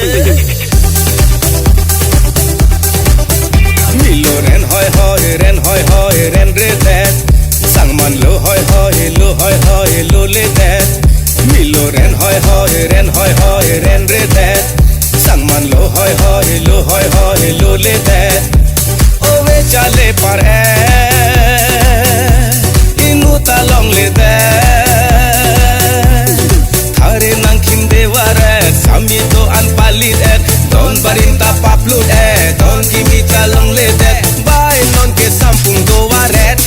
Milo ren hoi ren re det sang man lo hoi lo le det Milo ren hoi ren re det sang man lo hoi lo le det ove chale par inu talong le det thare nang khin deware sami to an palit et don barinta paplut don kimi talong le det bai non ke sampung do red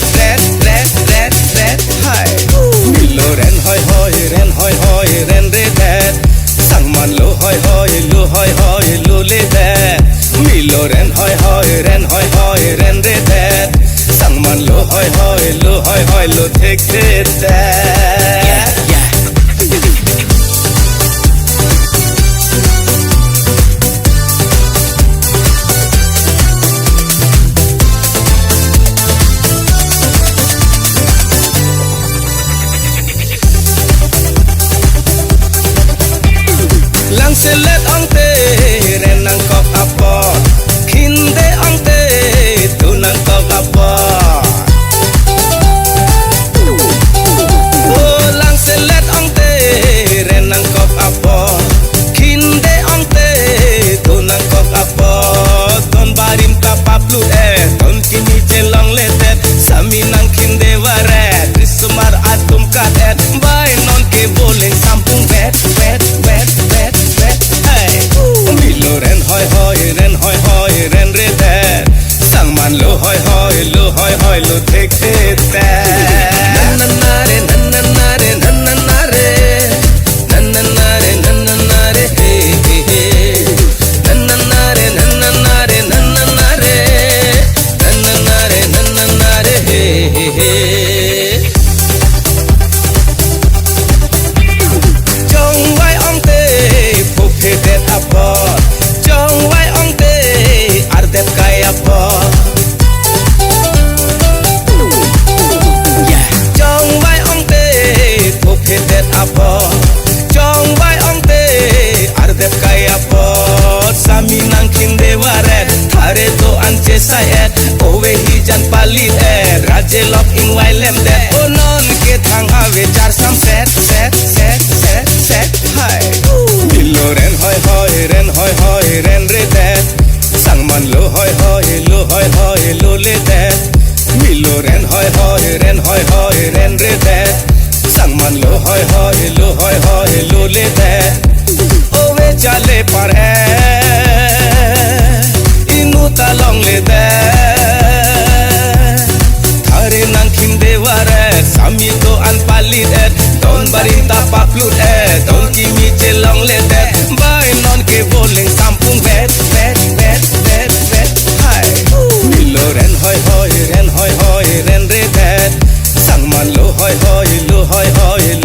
hai Milo ren hoi ren re det sang man lo hoi lo le det Milo ren hoi ren re det sang man lo hoi lo thek det lang selet ong te ren nang kop apa khin de ong te tu nang kop apa oh lang selet ong te ren nang kop apa khin de ong te tu nang kop apa ton barim ka paplu ton kini celong letet sami nang khin de ware trismar atum katet bai non ke boleng sampung vet Milo ren hoi ren re det sang man lo hoi lo thek det nanna re he he nanna re he he Jong vai ong te phuk he det apa Jong vai ong te ardet kai apa Jong vai ong te phuk he det apa Jong vai ong te ardet kai apa sami nang khin deware thare to anche sayet ove hi jan palit raje lok ing wai lem det onon ke thang ave char sam set hai Milo ren hoi ren re det sang man lo hoi lo le det Milo ren hoi ren re det sang man lo hoi lo le det ove chale par inu talong le det thare nang khin deware sami to an palit don barinta paplut don kimi celong le det bai non ke boleng sampung vet hai Milo ren hoi ren re det sang man lo hoi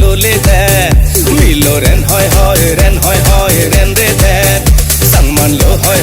lo le det Milo ren hoi ren re det sang man lo hoi